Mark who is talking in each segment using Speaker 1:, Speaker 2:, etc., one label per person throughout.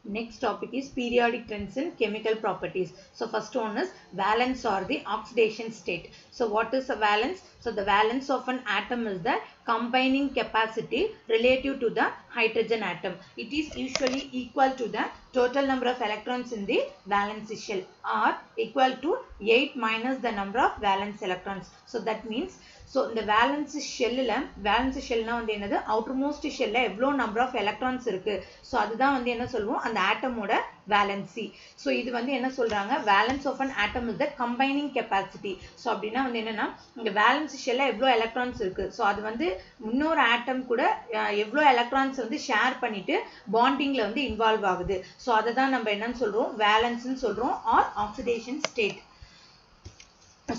Speaker 1: Next topic is periodic trends in chemical properties. So first one is valence or the oxidation state. So what is a valence? So the valence of an atom is the combining capacity relative to the hydrogen atom. It is usually equal to the total number of electrons in the valence shell or equal to 8 minus the number of valence electrons. So that means so the valence shell na வந்து என்னது outermost shell எவ்வளோ number of electrons இருக்கு. So அதுதான் வந்து என்ன சொல்லுவோம் அந்த ஆட்டமோட valency. So இது வந்து என்ன சொல்றாங்க valence of an atom is the combining capacity. So அப்படின்னா வந்து என்னன்னா இந்த valence shell எவ்வளோ electrons இருக்கு. So அது வந்து இன்னொரு atom கூட எவ்வளோ electrons வந்து ஷேர் பண்ணிட்டு bondingல வந்து involve ஆகுது. So அதை தான் நம்ம என்னன்னு சொல்றோம் valenceன்னு சொல்றோம் or oxidation state.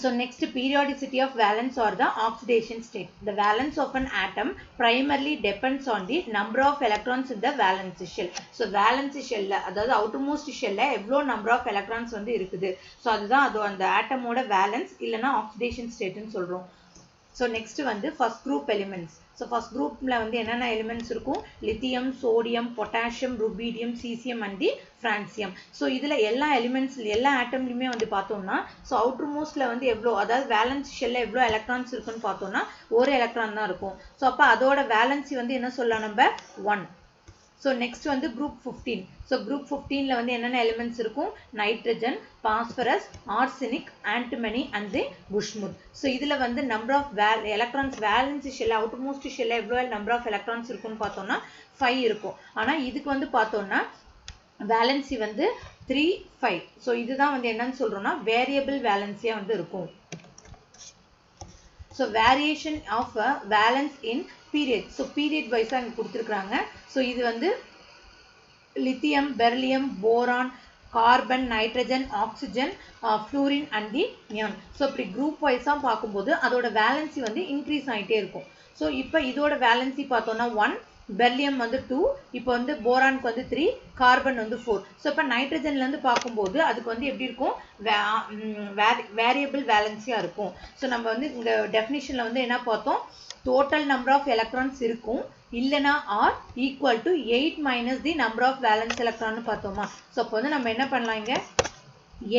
Speaker 1: So next, periodicity of valence or the oxidation state. The valence of an atom primarily depends on the number of electrons in the valence shell. So valence shell அதாவது outermost shell எவ்வளோ number of electrons வந்து இருக்குது. So அதுதான் அது அந்த atomோட valence இல்லனா oxidation state ன்னு சொல்றோம். So next வந்து first group elements. So first groupல வந்து என்னென்ன elements இருக்கும் lithium, sodium, potassium, rubidium, cesium and the francium. So இதுல எல்லா elements எல்லா atomலயுமே வந்து பார்த்தோம்னா so outermostல வந்து எவ்வளோ அதாவது valence shellல எவ்வளோ electrons இருக்குன்னு பார்த்தோம்னா ஒரு electron தான் இருக்கும். So அப்ப அதோட valency வந்து என்ன சொல்லலாம் நம்ம 1. So next வந்து group 15. So group 15ல வந்து என்னென்ன elements இருக்கும் nitrogen, phosphorus, arsenic, antimony and the bismuth. So இதுல வந்து number of electrons valence shell outermost shell எவ்வளோ number of electrons இருக்குன்னு பார்த்தோம்னா 5 இருக்கும். ஆனா இதுக்கு வந்து பார்த்தோம்னா valency வந்து 3, 5. So இதுதான் வந்து என்னன்னு சொல்றோம்னா variable valency வந்து இருக்கும். So variation of valence in period. So period wise அங்க கொடுத்திருக்காங்க. So இது வந்து lithium, beryllium, boron, carbon, nitrogen, oxygen, fluorine and the neon. So இப்படி group wise பார்க்கும்போது அதோட valency வந்து increase ஆயிட்டே இருக்கும். So இப்போ இதோட valency பார்த்தோம்னா 1, beryllium வந்து 2, இப்போ வந்து boronக்கு வந்து 3, carbon வந்து 4. So இப்போ nitrogenல இருந்து பார்க்கும்போது அதுக்கு வந்து எப்படி இருக்கும் variable valency இருக்கும். So நம்ம வந்து இந்த definitionல வந்து என்ன பார்த்தோம் total number of electrons இருக்கும் இல்லனா or equal to 8 minus the number of valence electron பார்த்தோமா. So அப்போ வந்து நம்ம என்ன பண்ணலாம் இங்க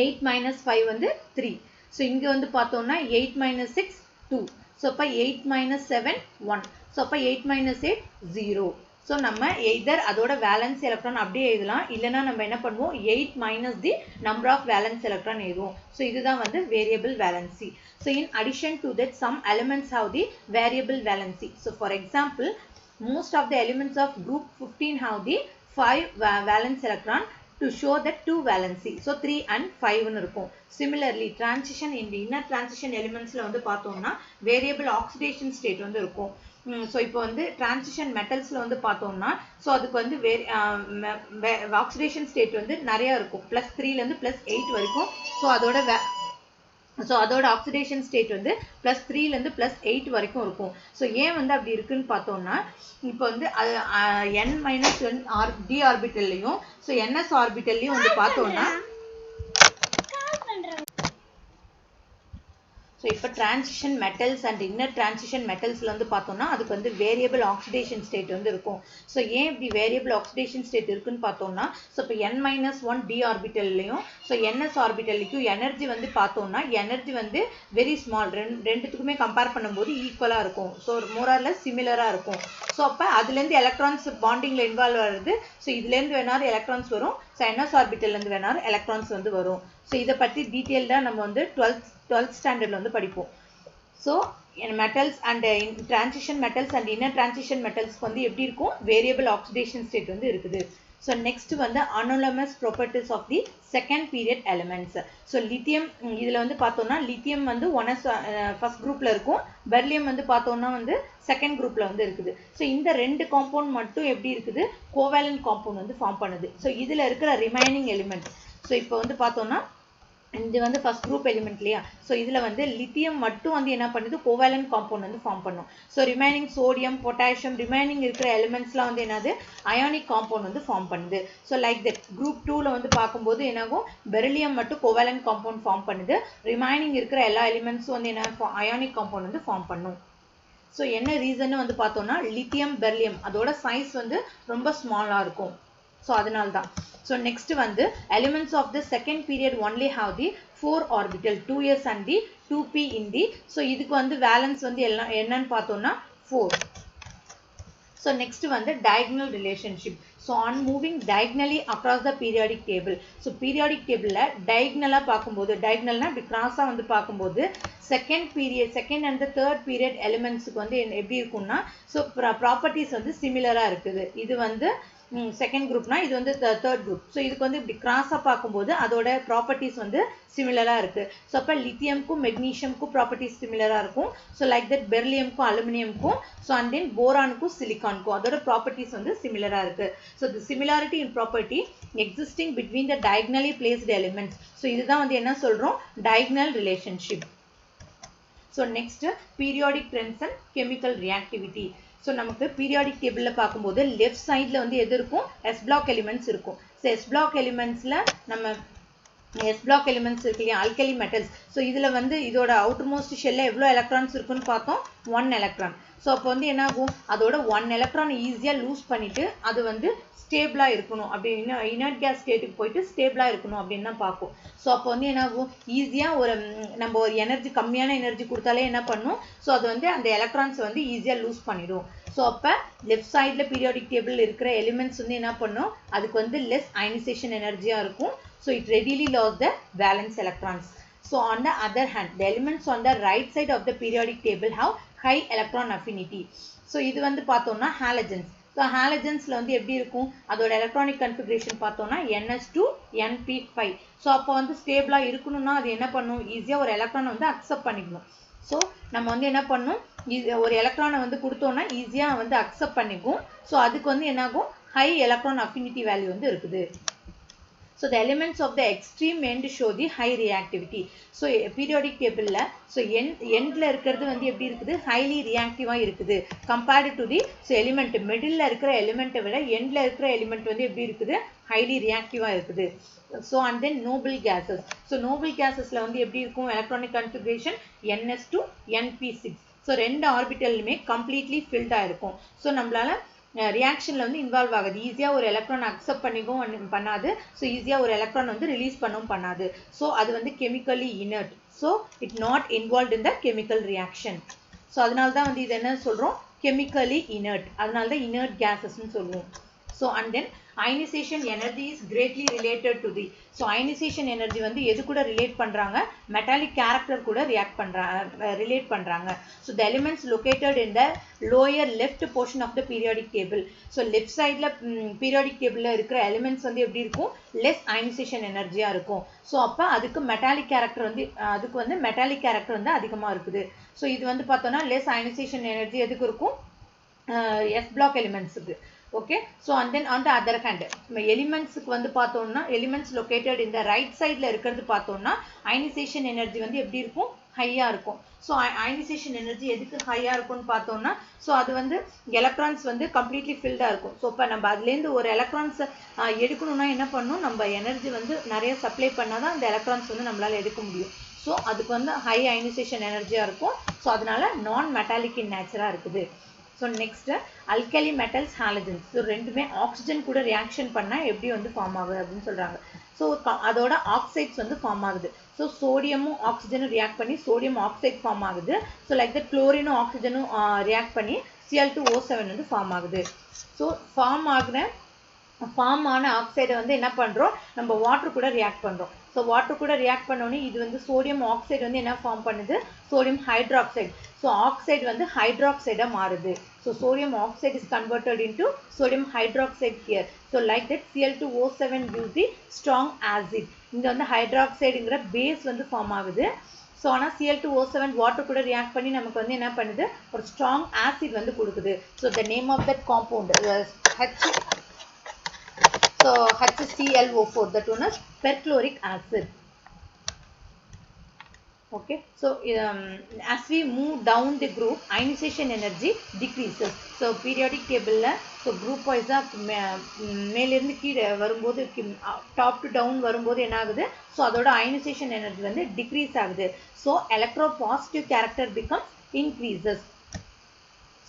Speaker 1: 8 minus 5 வந்து 3. So இங்க வந்து பார்த்தோம்னா 8 minus 6 2. So அப்போ 8 minus 7 1. So அப்போ 8 minus 8 0. So நம்ம either அதோட valence electron அப்படியே எழுதலாம் இல்லனா நம்ம என்ன பண்ணுவோம் 8 minus the number of valence electron எழுதுவோம். So இதுதான் வந்து variable valency. So in addition to that some elements have the variable valency. So for example most of the elements of group 15 have the 5 valence electron to show that 2 valency. So 3 and 5 ன்னு இருக்கும். Similarly transition in the inner transition elements-ல வந்து பார்த்தோம்னா variable oxidation state வந்து இருக்கும். So இப்போ வந்து transition metals-ல வந்து பார்த்தோம்னா so அதுக்கு வந்து oxidation state வந்து நிறைய இருக்கும் +3 ல இருந்து +8 வரைக்கும். So அதோட oxidation state வந்து +3 ல இருந்து +8 வரைக்கும் இருக்கும். So ஏன் வந்து அப்படி இருக்குன்னு பார்த்தோம்னா இப்போ வந்து n-1 d ஆர்பிட்டல்லையும் so ns ஆர்பிட்டல்லையும் வந்து பார்த்தோம்னா So இப்போ transition metals and inner transition metals-ல வந்து பார்த்தோம்னா அதுக்கு வந்து variable oxidation state வந்து இருக்கும். So ஏன் இப்படி variable oxidation state இருக்குன்னு பார்த்தோம்னா so இப்போ n-1 d ஆர்பிட்டல்லையும் so ns ஆர்பிட்டல்லையும் எனர்ஜி வந்து பார்த்தோம்னா எனர்ஜி வந்து very small ரெண்டுத்துக்குமே கம்பேர் பண்ணும்போது ஈக்குவலா இருக்கும். So more or less similar-ஆ இருக்கும். So அப்ப அதுலேருந்து electrons bondingல இன்வால்வ் ஆகுது. So இதுலேருந்து வேணாலும் electrons வரும். So ns ஆர்பிட்டல்ல இருந்து வேணாலும் electrons வந்து வரும். So இதை பத்தி டீட்டெயில்டா நம்ம வந்து 12th standardல வந்து படிப்போம். So in metals and in transition metals and inner transition metals வந்து எப்படி இருக்கும் variable oxidation state வந்து இருக்குது. So next வந்து anomalous properties of the second period elements. So lithium இதுல வந்து பார்த்தோம்னா lithium வந்து first groupல இருக்கும் beryllium வந்து பார்த்தோம்னா வந்து second groupல வந்து இருக்குது. So இந்த ரெண்டு compound மட்டும் எப்படி இருக்குது covalent compound வந்து form பண்ணுது. So இதுல இருக்கிற remaining element so இப்போ வந்து பார்த்தோம்னா இது வந்து first group element இல்லையா so இதுல வந்து lithium மட்டும் வந்து என்ன பண்ணுது covalent compound வந்து form பண்ணும். So remaining sodium, potassium remaining இருக்கிற elementsலாம் வந்து என்னது ionic compound வந்து form பண்ணுது. So like that group 2ல வந்து பார்க்கும்போது என்னாகும் beryllium மட்டும் covalent compound form பண்ணுது. remaining இருக்கிற எல்லா elements வந்து என்ன ionic compound வந்து form பண்ணும். So என்ன ரீசன் வந்து பார்த்தோம்னா lithium beryllium அதோட size வந்து ரொம்ப ஸ்மாலா இருக்கும். So அதனால தான் So next one, the elements of the second period only have the 4 orbital 2s and the 2p in the. So இதுக்கு வந்து valence வந்து என்னன்னு பார்த்தோம்னா 4. So next one, the diagonal relationship. So on moving diagonally across the periodic table. So periodic table la diagonal பார்க்கும்போது diagonal na இப்படி cross வந்து பார்க்கும்போது second and the third period elements க்கு வந்து எப்படி இருக்கும்னா so properties வந்து similar இருக்குது. இது வந்து second group na இது வந்து third group. So இதுக்கு வந்து இப்படி cross பார்க்கும்போது அதோட properties வந்து similar இருக்கு. So அப்ப lithium க்கும் magnesium க்கும் properties similar இருக்கும். So like that beryllium க்கும் aluminum க்கும் so and then boron க்கும் silicon க்கும் அதோட properties வந்து similar இருக்கு. So the similarity in property existing between the diagonally placed elements. So இதுதான் வந்து என்ன சொல்றோம் diagonal relationship. So next, periodic trends and chemical reactivity. So நமக்கு periodic table ல பார்க்கும்போது left side ல வந்து எது இருக்கும் s block elements இருக்கும். So s block elements ல நம்ம s block elements இருக்கு இல்லையா alkali metals. So இதுல வந்து இதோட outermost shell ல எவ்வளவு electrons இருக்குன்னு பார்த்தோம் 1 electron. So அப்போ வந்து என்ன ஆகும் அதோட 1 electron ஈஸியா லூஸ் பண்ணிட்டு அது வந்து ஸ்டேபிளா இருக்கணும் அப்படினா inert gas ஸ்டேட்டுக்கு போயிட்டு ஸ்டேபிளா இருக்கணும் அப்படினா தான் பாப்போம். சோ அப்போ வந்து என்ன ஆகும் ஈஸியா ஒரு நம்ம ஒரு எனர்ஜி கம்மியான எனர்ஜி கொடுத்தாலே என்ன பண்ணும் சோ அது வந்து அந்த எலக்ட்ரான்ஸ் வந்து ஈஸியா லூஸ் பண்ணிடும். சோ அப்ப லெஃப்ட் சைடுல பீரியாடிக் டேபிள்ல இருக்கிற எலிமெண்ட்ஸ் வந்து என்ன பண்ணும் அதுக்கு வந்து less ionization எனர்ஜியா இருக்கும். So it readily lost the valence electrons. So on the other hand, the elements on the right side of the periodic table have high electron affinity. So இது வந்து பார்த்தோம்னா halogens. So halogens ல வந்து எப்படி இருக்கும் அதோட electronic configuration பார்த்தோம்னா ns2 np5. So அப்போ வந்து ஸ்டேபிளா இருக்கணும்னா அது என்ன பண்ணும் ஈஸியா ஒரு எலக்ட்ரானை வந்து அக்செப்ட் பண்ணிக்கணும். So நம்ம வந்து என்ன பண்ணணும் ஒரு எலக்ட்ரானை வந்து கொடுத்தோம்னா ஈஸியா வந்து அக்செப்ட் பண்ணிக்கும். So அதுக்கு வந்து என்ன ஆகும் high electron affinity value வந்து இருக்குது. So the elements of the extreme end show the high reactivity. So periodic table la so end la இருக்கிறது வந்து எப்படி இருக்குது highly reactive இருக்குது compared to the so element middle la இருக்கிற element விட end la இருக்கிற element வந்து எப்படி இருக்குது highly reactive இருக்குது. So and then noble gases. So noble gases la வந்து எப்படி இருக்கும் electronic configuration ns2 np6. So ரெண்டு ஆர்பிட்டலுமே completely filled ஆ இருக்கும். So நம்மளால ரியாக்ஷன்ல வந்து இன்வால்வ் ஆகுது ஈஸியா ஒரு எலக்ட்ரான் அக்செப்ட் பண்ணிக்கவும் பண்ணாது சோ ஈஸியா ஒரு எலக்ட்ரான் வந்து ரிலீஸ் பண்ணவும் பண்ணாது சோ அது வந்து chemically inert so it not involved in the chemical reaction so அதனால தான் வந்து இது என்ன சொல்றோம் கெமிக்கலி இனர்ட் அதனால தான் இனர்ட் கேஸஸ் னு சொல்லுவோம் so and then ionization energy is greatly related to the so ionization energy வந்து எது கூட ரிலேட் பண்றாங்க metallic character கூட ரிலேட் பண்றாங்க so the elements located in the lower left portion of the periodic table so left side ல periodic table ல இருக்கிற elements வந்து எப்படி இருக்கும் less ionization energy ஆ இருக்கும் so அப்ப அதுக்கு metallic character வந்து அதுக்கு வந்து metallic character வந்து அதிகமா இருக்குது so இது வந்து பார்த்தோம்னா less ionization energy எதுக்கு இருக்கும் s block elements க்கு okay so and then on the other hand elements க்கு வந்து பார்த்தோம்னா elements located in the right side ல இருக்குது பார்த்தோம்னா ionization energy வந்து எப்படி இருக்கும் ஹையா இருக்கும் so ionization energy எதுக்கு ஹையா இருக்கும்னு பார்த்தோம்னா so அது வந்து electrons வந்து completely filled ஆ இருக்கும் so அப்ப நம்ம அதில இருந்து ஒரு electrons எடுக்கணும்னா என்ன பண்ணனும் நம்ம எனர்ஜி வந்து நிறைய சப்ளை பண்ணாதான் அந்த electrons வந்து நம்மளால எடுக்க முடியும் so அதுக்கு வந்து high ionization energy ஆ இருக்கும் so அதனால non metallic in nature ஆ இருக்குது so next alkali metals halogens so ரெண்டுமே ஆக்ஸிஜன் கூட ரியாக்ஷன் பண்ணா எப்படி வந்து ஃபார்ம் ஆகுது அப்படினு சொல்றாங்க so அதோட ஆக்சைட்ஸ் வந்து ஃபார்ம் ஆகுது so சோடியமும் ஆக்ஸிஜனும் ரியாக்ட் பண்ணி சோடியம் ஆக்சைடு ஃபார்ம் ஆகுது so like that chlorine ஆக்ஸிஜனும் ரியாக்ட் பண்ணி Cl2O7 வந்து ஃபார்ம் ஆகுது so ஃபார்ம் ஆன ஆக்சைடை வந்து என்ன பண்றோம் நம்ம வாட்டர் கூட ரியாக்ட் பண்றோம் so வாட்டர் கூட ரியாக்ட் பண்ணோனே இது வந்து சோடியம் ஆக்சைடு வந்து என்ன ஃபார்ம் பண்ணுது சோடியம் ஹைட்ராக்சைடு so ஆக்சைடு வந்து ஹைட்ராக்சைடா மாறுது so sodium oxide is converted into sodium hydroxide here so like that Cl2O7 gives the strong acid இங்க வந்து ஹைட்ராக்சைடுங்கற பேஸ் வந்து ஃபார்ம் ஆகுது so ஆனா Cl2O7 வாட்டர் கூட ரியாக்ட் பண்ணி நமக்கு வந்து என்ன பண்ணுது ஒரு strong acid வந்து கொடுக்குது so the name of that compound so HClO4 that one is perchloric acid okay so as we move down the group ionization energy decreases so periodic table la so group wise மேல இருந்து கீழ வரும்போது top to down வரும்போது என்ன ஆகுது so அதோட ionization energy வந்து decrease ஆகுது so electropositive character becomes increases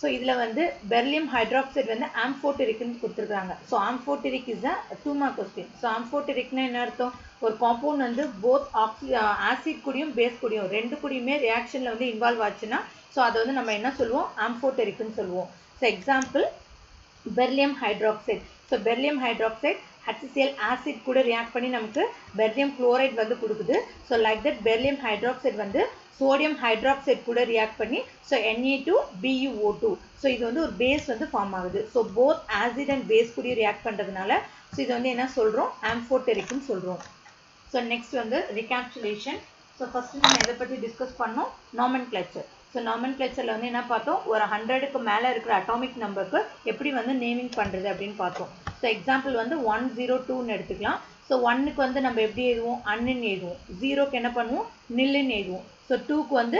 Speaker 1: so இதில் வந்து பெர்லியம் ஹைட்ராக்சைடு வந்து ஆம்ஃபோட்டெரிக்னு கொடுத்துருக்காங்க. So amphoteric is a 2 mark question. So ஆம்ஃபோட்டெரிக்னா என்ன அர்த்தம்? ஒரு காம்பவுண்ட் வந்து போத் ஆசிட் கூடயும் பேஸ் கூடயும் ரெண்டு கூடயுமே ரியாக்ஷனில் வந்து இன்வால்வ் ஆச்சுன்னா ஸோ அதை வந்து நம்ம என்ன சொல்லுவோம்? ஆம்ஃபோட்டெரிக்னு சொல்லுவோம். So example beryllium hydroxide. So beryllium hydroxide HCl acid கூட ரியாக்ட் பண்ணி நமக்கு பெர்லியம் குளோரைட் வந்து கொடுக்குது. So like that beryllium hydroxide வந்து சோடியம் ஹைட்ராக்சைடு கூட ரியாக்ட் பண்ணி ஸோ Na2BuO2. ஸோ இது வந்து ஒரு பேஸ் வந்து ஃபார்ம் ஆகுது. So both acid and base கூட ரியாக்ட் பண்ணுறதுனால ஸோ இது வந்து என்ன சொல்கிறோம்? ஆம்ஃபோட்டெரிக்னு சொல்கிறோம். ஸோ நெக்ஸ்ட் வந்து ரிகாப்சுலேஷன். ஸோ ஃபஸ்ட்டு நம்ம எதை பற்றி டிஸ்கஸ் பண்ணோம்? நாமென்க்ளேச்சர். ஸோ நாமென்க்ளேச்சரில் வந்து என்ன பார்த்தோம்? ஒரு 100க்கு மேலே இருக்கிற அட்டாமிக் நம்பருக்கு எப்படி வந்து நேமிங் பண்ணுறது அப்படின்னு பார்த்தோம். ஸோ எக்ஸாம்பிள் வந்து 102ன்னு எடுத்துக்கலாம். ஸோ 1க்கு வந்து நம்ம எப்படி எழுதுவோம்? அன்னுன்னு எழுதுவோம். 0க்கு என்ன பண்ணுவோம்? நில்லுன்னு எழுதுவோம். ஸோ 2க்கு வந்து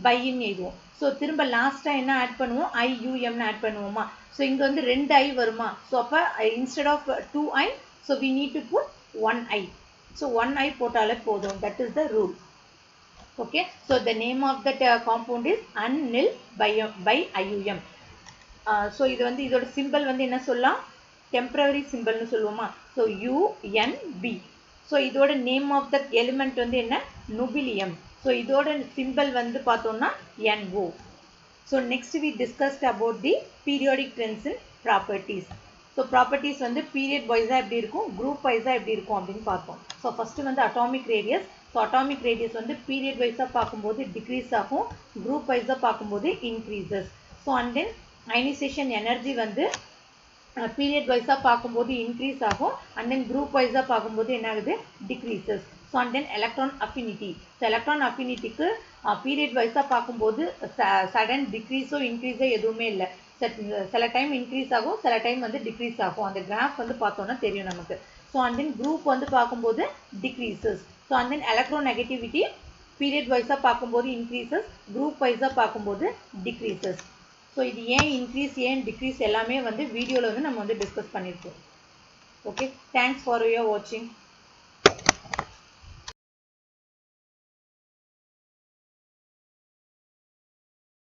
Speaker 1: பைன்னு எழுதுவோம். ஸோ திரும்ப லாஸ்ட்டாக என்ன ஆட் பண்ணுவோம்? IUMன்னு ஆட் பண்ணுவோமா? ஸோ இங்கே வந்து 2 I வருமா? ஸோ அப்போ instead of 2I so we need to put 1I. So 1I போட்டாலே போதும். That is the rule. Okay. So the name of that compound is unnil by IUM. So இது வந்து இதோட symbol வந்து என்ன சொல்லலாம்? Temporary symbol னு சொல்லுவோமா? So UNB. So இதோட name of the element வந்து என்ன? Nobelium. So இதோட symbol வந்து பார்த்தோம்னா NO. So next we discussed about the periodic tension properties. So properties வந்து பீரியட் வைஸாக எப்படி இருக்கும், குரூப் வைஸாக எப்படி இருக்கும் அப்படின்னு பார்த்தோம். ஸோ ஃபஸ்ட்டு வந்து atomic radius. So atomic radius வந்து பீரியட் வைஸாக பார்க்கும்போது டிக்ரீஸ் ஆகும், குரூப் வைஸாக பார்க்கும்போது increases. So and then ionisation energy வந்து பீரியட் வைஸாக பார்க்கும்போது இன்க்ரீஸ் ஆகும், அண்ட் தென் குரூப் வைஸாக பார்க்கும்போது என்ன ஆகுது? Decreases. So and then electron affinity. So electron அஃபினிட்டிக்கு பீரியட் வைஸாக பார்க்கும்போது சடன் டிக்ரீஸோ இன்க்ரீஸோ எதுவுமே இல்லை. சில டைம் இன்க்ரீஸ் ஆகும், சில டைம் வந்து டிக்ரீஸ் ஆகும். அந்த கிராஃப் வந்து பார்த்தோன்னா தெரியும் நமக்கு. ஸோ அண்ட் தென் குரூப் வந்து பார்க்கும்போது decreases. So and then electro negativity period வைஸாக பார்க்கும்போது இன்க்ரீசஸ், குரூப் வைஸாக பார்க்கும்போது டிக்ரீசஸ். ஸோ இது ஏன் இன்க்ரீஸ் ஏன் டிக்ரீஸ் எல்லாமே வந்து வீடியோவில் வந்து நம்ம வந்து டிஸ்கஸ் பண்ணியிருக்கோம். ஓகே, தேங்க்ஸ் ஃபார் யுவர் வாட்சிங்.